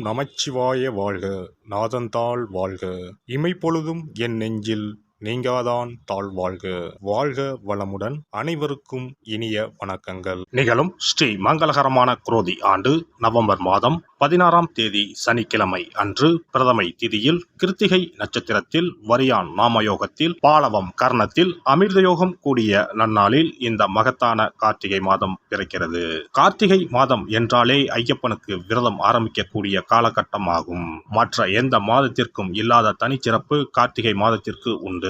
நமச்சிவாய வாழ்க. நாதன்தாள் வாழ்க. இமைப்பொழுதும் என் நெஞ்சில் நீங்காதான் தாழ் வாழ்க. வாழ்க வளமுடன். அனைவருக்கும் இனிய வணக்கங்கள். நிகழும் ஸ்ரீ மங்களகரமான குரோதி ஆண்டு நவம்பர் மாதம் 16ஆம் தேதி சனிக்கிழமை அன்று பிரதமை திதியில் கிருத்திகை நட்சத்திரத்தில் வரியான் நாமயோகத்தில் பாலவம் கர்ணத்தில் அமிர்த யோகம் கூடிய நன்னாளில் இந்த மகத்தான கார்த்திகை மாதம் பிறக்கிறது. கார்த்திகை மாதம் என்றாலே ஐயப்பனுக்கு விரதம் ஆரம்பிக்கக்கூடிய காலகட்டம் ஆகும். மற்ற எந்த மாதத்திற்கும் இல்லாத தனிச்சிறப்பு கார்த்திகை மாதத்திற்கு உண்டு.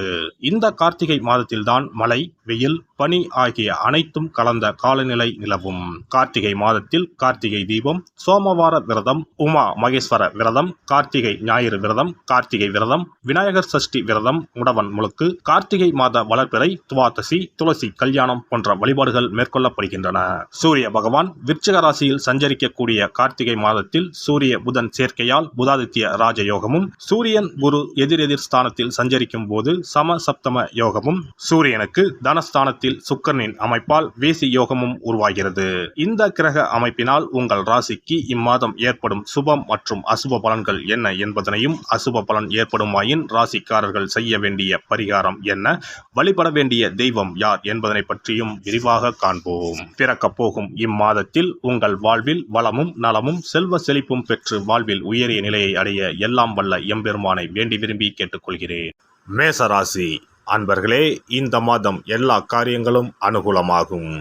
இந்த கார்த்திகை மாதத்தில்தான் மழை, வெயில், பனி ஆகிய அனைத்தும் கலந்த காலநிலை நிலவும். கார்த்திகை மாதத்தில் கார்த்திகை தீபம், சோமவார விரதம், உமா மகேஸ்வர விரதம், கார்த்திகை ஞாயிறு விரதம், கார்த்திகை விரதம், விநாயகர் சஷ்டி விரதம், முடவன் முழுக்கு, கார்த்திகை மாத வளர்பிறை, துவாதசி, துளசி கல்யாணம் போன்ற வழிபாடுகள் மேற்கொள்ளப்படுகின்றன. சூரிய பகவான் விருச்சிக ராசியில் சஞ்சரிக்கக்கூடிய கார்த்திகை மாதத்தில் சூரிய புதன் சேர்க்கையால் புதாதித்ய ராஜயோகமும், சூரியன் குரு எதிரெதிர் ஸ்தானத்தில் சஞ்சரிக்கும் போது சம சப்தம யோகமும், சூரியனுக்கு தனஸ்தானத்தில் சுக்கிரனின் அமைப்பால் வேசி யோகமும் உருவாகிறது. இந்த கிரக அமைப்பினால் உங்கள் ராசிக்கு இம்மாதம் ஏற்படும் சுபம் மற்றும் அசுப பலன்கள் என்ன என்பதனையும், அசுப பலன் ஏற்படுமாயின் ராசிக்காரர்கள் செய்ய வேண்டிய பரிகாரம் என்ன, வழிபட வேண்டிய தெய்வம் யார் என்பதனை பற்றியும் விரிவாக காண்போம். பிறக்கப் போகும் இம்மாதத்தில் உங்கள் வாழ்வில் வளமும் நலமும் செல்வ செழிப்பும் பெற்று வாழ்வில் உயரிய நிலையை அடைய எல்லாம் வல்ல எம்பெருமானை வேண்டி விரும்பி கேட்டுக்கொள்கிறேன். மேசராசி அன்பர்களே, இந்த மாதம் எல்லா காரியங்களும் அனுகூலமாகும்.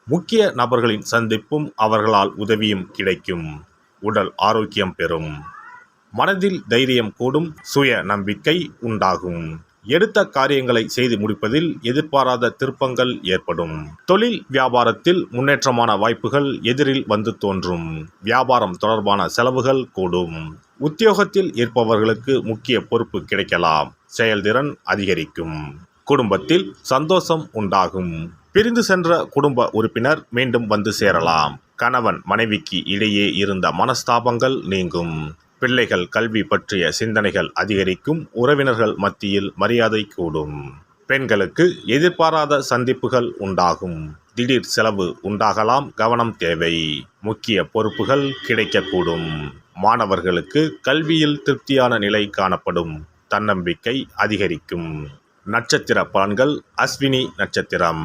முக்கிய நபர்களின் சந்திப்பும் அவர்களால் உதவியும் கிடைக்கும். உடல் ஆரோக்கியம் பெறும். மனதில் தைரியம் கூடும். சுய நம்பிக்கை உண்டாகும். எடுத்த காரியங்களை செய்து முடிப்பதில் எதிர்பாராத திருப்பங்கள் ஏற்படும். தொழில் வியாபாரத்தில் முன்னேற்றமான வாய்ப்புகள் எதிரில் வந்து தோன்றும். வியாபாரம் தொடர்பான செலவுகள் கூடும். உத்தியோகத்தில் இருப்பவர்களுக்கு முக்கிய பொறுப்பு கிடைக்கலாம். செயல்திறன் அதிகரிக்கும். குடும்பத்தில் சந்தோஷம் உண்டாகும். பிரிந்து சென்ற குடும்ப உறுப்பினர் மீண்டும் வந்து சேரலாம். கணவன் மனைவிக்கு இடையே இருந்த மனஸ்தாபங்கள் நீங்கும். பிள்ளைகள் கல்வி பற்றிய சிந்தனைகள் அதிகரிக்கும். உறவினர்கள் மத்தியில் மரியாதை கூடும். பெண்களுக்கு எதிர்பாராத சந்திப்புகள் உண்டாகும். திடீர் செலவு உண்டாகலாம். கவனம் தேவை. முக்கிய பொறுப்புகள் கிடைக்கக்கூடும். மாணவர்களுக்கு கல்வியில் திருப்தியான நிலை காணப்படும். தன்னம்பிக்கை அதிகரிக்கும். நட்சத்திர பலன்கள். அஸ்வினி நட்சத்திரம்.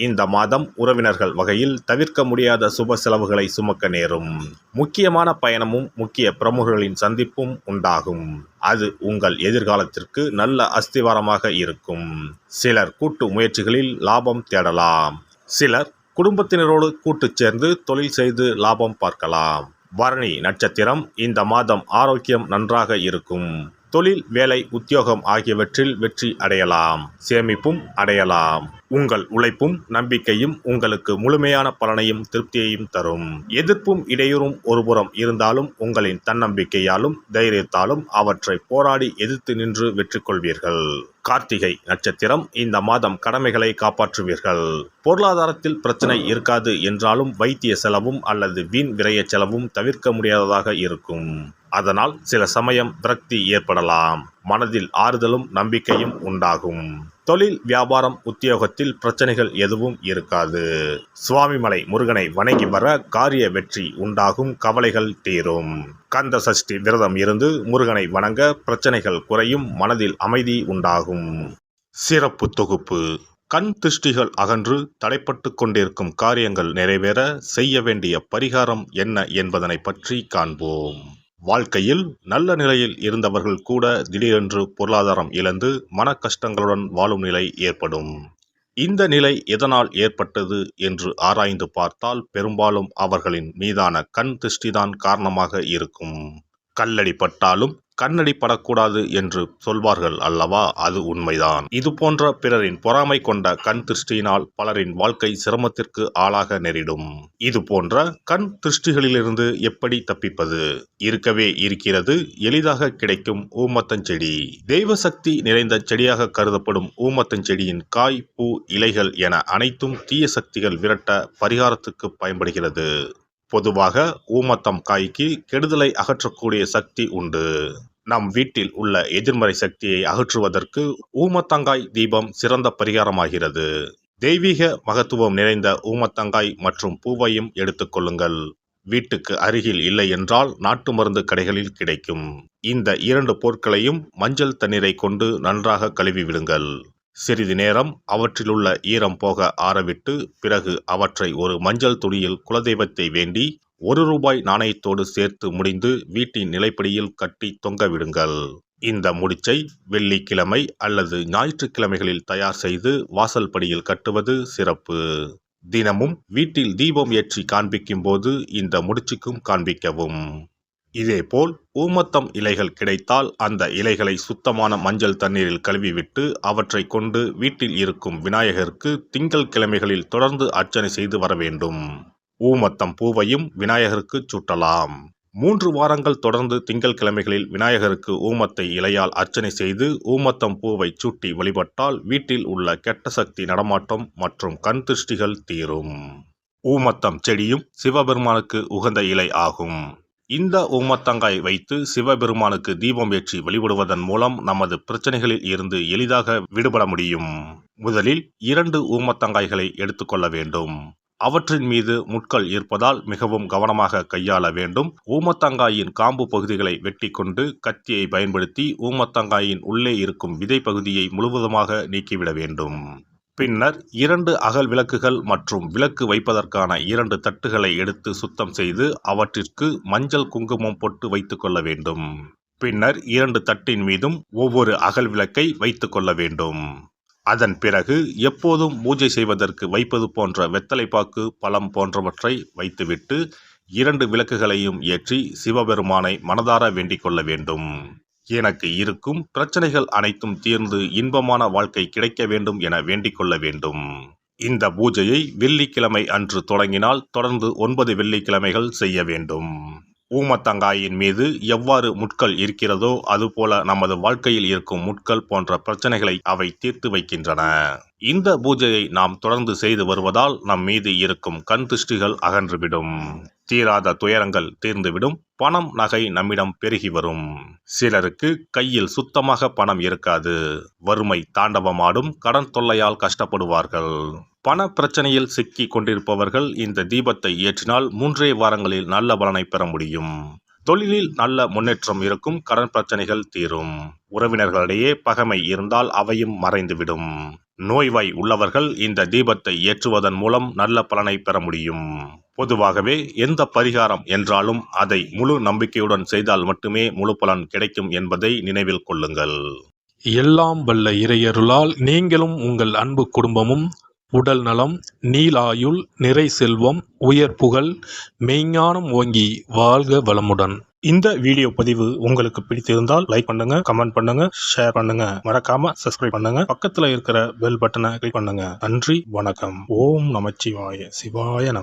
இந்த மாதம் உறவினர்கள் வகையில் தவிர்க்க முடியாத சுப செலவுகளை சுமக்க நேரும். முக்கியமான பயணமும் முக்கிய பிரமுகர்களின் சந்திப்பும் உண்டாகும். அது உங்கள் எதிர்காலத்திற்கு நல்ல அஸ்திவாரமாக இருக்கும். சிலர் கூட்டு முயற்சிகளில் லாபம் தேடலாம். சிலர் குடும்பத்தினரோடு கூட்டு சேர்ந்து தொழில் செய்து லாபம் பார்க்கலாம். பரணி நட்சத்திரம். இந்த மாதம் ஆரோக்கியம் நன்றாக இருக்கும். தொழில், வேலை, உத்தியோகம் ஆகியவற்றில் வெற்றி அடையலாம். சேமிப்பும் அடையலாம். உங்கள் உழைப்பும் நம்பிக்கையும் உங்களுக்கு முழுமையான பலனையும் திருப்தியையும் தரும். எதிர்ப்பும் இடையூறும் ஒருபுறம் இருந்தாலும் உங்களின் தன்னம்பிக்கையாலும் தைரியத்தாலும் அவற்றை போராடி எதிர்த்து நின்று வெற்றி கொள்வீர்கள். கார்த்திகை நட்சத்திரம். இந்த மாதம் கடமைகளை காப்பாற்றுவீர்கள். பொருளாதாரத்தில் பிரச்சனை இருக்காது என்றாலும் வைத்திய செலவும் அல்லது வீண் விரய செலவும் தவிர்க்க முடியாததாக இருக்கும். அதனால் சில சமயம் விரக்தி ஏற்படலாம். மனதில் ஆறுதலும் நம்பிக்கையும் உண்டாகும். தொழில், வியாபாரம், உத்தியோகத்தில் பிரச்சனைகள் எதுவும் இருக்காது. சுவாமிமலை முருகனை வணங்கி வர காரிய வெற்றி உண்டாகும். கவலைகள் தீரும். கந்த சஷ்டி விரதம் இருந்து முருகனை வணங்க பிரச்சனைகள் குறையும். மனதில் அமைதி உண்டாகும். சிறப்பு தொகுப்பு. கண் திருஷ்டிகள் அகன்று தடைப்பட்டு கொண்டிருக்கும் காரியங்கள் நிறைவேற செய்ய வேண்டிய பரிகாரம் என்ன என்பதனை பற்றி காண்போம். வாழ்க்கையில் நல்ல நிலையில் இருந்தவர்கள் கூட திடீரென்று பொருளாதாரம் இழந்து மன கஷ்டங்களுடன் வாழும் நிலை ஏற்படும். இந்த நிலை எதனால் ஏற்பட்டது என்று ஆராய்ந்து பார்த்தால் பெரும்பாலும் அவர்களின் மீதான கண் திருஷ்டிதான் காரணமாக இருக்கும். கல்லடி பட்டாலும் கண்ணடி படக்கூடாது என்று சொல்வார்கள் அல்லவா, அது உண்மைதான். இது போன்ற பிறரின் பொறாமை கொண்ட கண் திருஷ்டியினால் பலரின் வாழ்க்கை சிரமத்திற்கு ஆளாக நேரிடும். இது போன்ற கண் திருஷ்டிகளிலிருந்து எப்படி தப்பிப்பது? இருக்கவே இருக்கிறது எளிதாக கிடைக்கும் ஊமத்தஞ்செடி. தெய்வ சக்தி நிறைந்த செடியாக கருதப்படும் ஊமத்தஞ்செடியின் காய், பூ, இலைகள் என அனைத்தும் தீய சக்திகள் விரட்ட பரிகாரத்துக்கு பயன்படுகிறது. பொதுவாக ஊமத்தம் காய்க்கு கெடுதலை அகற்றக்கூடிய சக்தி உண்டு. நம் வீட்டில் உள்ள எதிர்மறை சக்தியை அகற்றுவதற்கு ஊமத்தங்காய் தீபம் சிறந்த பரிகாரமாகிறது. தெய்வீக மகத்துவம் நிறைந்த ஊமத்தங்காய் மற்றும் பூவையும் எடுத்துக்கொள்ளுங்கள். வீட்டுக்கு அருகில் இல்லை என்றால் நாட்டு மருந்து கடைகளில் கிடைக்கும். இந்த 2 பொருட்களையும் மஞ்சள் தண்ணீரை கொண்டு நன்றாக கழுவி விடுங்கள். சிறிது நேரம் அவற்றிலுள்ள ஈரம் போக ஆறவிட்டு பிறகு அவற்றை ஒரு மஞ்சள் துணியில் குலதெய்வத்தை வேண்டி ₹1 நாணயத்தோடு சேர்த்து முடிந்து வீட்டின் நிலைப்படியில் கட்டி தொங்க விடுங்கள். இந்த முடிச்சை வெள்ளிக்கிழமை அல்லது ஞாயிற்றுக்கிழமைகளில் தயார் செய்து வாசல் படியில் கட்டுவது சிறப்பு. தினமும் வீட்டில் தீபம் ஏற்றி காண்பிக்கும் போது இந்த முடிச்சுக்கும் காண்பிக்கவும். இதேபோல் ஊமத்தம் இலைகள் கிடைத்தால் அந்த இலைகளை சுத்தமான மஞ்சள் தண்ணீரில் கழுவிவிட்டு அவற்றை கொண்டு வீட்டில் இருக்கும் விநாயகருக்கு திங்கள் கிழமைகளில் தொடர்ந்து அர்ச்சனை செய்து வர வேண்டும். ஊமத்தம் பூவையும் விநாயகருக்கு சூட்டலாம். 3 வாரங்கள் தொடர்ந்து திங்கள் கிழமைகளில் விநாயகருக்கு ஊமத்தை இலையால் அர்ச்சனை செய்து ஊமத்தம் பூவை சூட்டி வழிபட்டால் வீட்டில் உள்ள கெட்ட சக்தி நடமாட்டம் மற்றும் கண் திருஷ்டிகள் தீரும். ஊமத்தம் செடியும் சிவபெருமானுக்கு உகந்த இலை ஆகும். இந்த ஊமத்தங்காய் வைத்து சிவபெருமானுக்கு தீபம் ஏற்றி வழிபடுவதன் மூலம் நமது பிரச்சனைகளில் இருந்து எளிதாக விடுபட முடியும். முதலில் 2 ஊமத்தங்காய்களை எடுத்துக்கொள்ள வேண்டும். அவற்றின் மீது முட்கள் இருப்பதால் மிகவும் கவனமாக கையாள வேண்டும். ஊமத்தங்காயின் காம்பு பகுதிகளை வெட்டி கொண்டு கத்தியை பயன்படுத்தி ஊமத்தங்காயின் உள்ளே இருக்கும் விதை பகுதியை முழுவதுமாக நீக்கிவிட வேண்டும். பின்னர் 2 அகல் விளக்குகள் மற்றும் விளக்கு வைப்பதற்கான 2 தட்டுகளை எடுத்து சுத்தம் செய்து அவற்றிற்கு மஞ்சள் குங்குமம் போட்டு வைத்துக் கொள்ள வேண்டும். பின்னர் 2 தட்டின் மீதும் ஒவ்வொரு அகல் விளக்கை வைத்துக் கொள்ள வேண்டும். அதன் பிறகு எப்போதும் பூஜை செய்வதற்கு வைப்பது போன்ற வெத்தலைப்பாக்கு, பழம் போன்றவற்றை வைத்துவிட்டு 2 விளக்குகளையும் ஏற்றி சிவபெருமானை மனதார வேண்டிக் கொள்ள வேண்டும். எனக்கு இருக்கும் பிரச்சனைகள் அனைத்தும் தீர்ந்து இன்பமான வாழ்க்கை கிடைக்க வேண்டும் என வேண்டிக் கொள்ள வேண்டும். இந்த பூஜையை வெள்ளிக்கிழமை அன்று தொடங்கினால் தொடர்ந்து 9 வெள்ளிக்கிழமைகள் செய்ய வேண்டும். ஊமத்தங்காயின் மீது எவ்வாறு முட்கள் இருக்கிறதோ அதுபோல நமது வாழ்க்கையில் இருக்கும் முட்கள் போன்ற பிரச்சனைகளை அவை தீர்த்து வைக்கின்றன. இந்த பூஜையை நாம் தொடர்ந்து செய்து வருவதால் நம் மீது இருக்கும் கண் திருஷ்டிகள் அகன்றுவிடும். தீராத துயரங்கள் தீர்ந்துவிடும். பணம், நகை நம்மிடம் பெருகி வரும். சிலருக்கு கையில் சுத்தமாக பணம் இருக்காது. வறுமை தாண்டவமாடும். கடன் தொல்லையால் கஷ்டப்படுவார்கள். பண பிரச்சனையில் சிக்கி கொண்டிருப்பவர்கள் இந்த தீபத்தை ஏற்றினால் 3 வாரங்களில் நல்ல பலனை பெற முடியும். தொழிலில் நல்ல முன்னேற்றம் இருக்கும். கடன் பிரச்சனைகள் தீரும். உறவினர்களிடையே பகைமை இருந்தால் அவையும் மறைந்துவிடும். நோய்வாய் உள்ளவர்கள் இந்த தீபத்தை ஏற்றுவதன் மூலம் நல்ல பலனை பெற முடியும். பொதுவாகவே எந்த பரிகாரம் என்றாலும் அதை முழு நம்பிக்கையுடன் செய்தால் மட்டுமே முழு பலன் கிடைக்கும் என்பதை நினைவில் கொள்ளுங்கள். எல்லாம் வல்ல இறையருளால் நீங்களும் உங்கள் அன்பு குடும்பமும் உடல் நலம், நீலாயுள், நிறை செல்வம், உயர் புகழ், மெய்ஞானம் ஓங்கி வாழ்க வளமுடன். இந்த வீடியோ பதிவு உங்களுக்கு பிடித்திருந்தால் லைக் பண்ணுங்க, கமெண்ட் பண்ணுங்க, ஷேர் பண்ணுங்க. மறக்காம சப்ஸ்கிரைப் பண்ணுங்க. பக்கத்துல இருக்கிற பெல் பட்டனை கிளிக் பண்ணுங்க. நன்றி, வணக்கம். ஓம் நமச்சிவாய. சிவாய நம.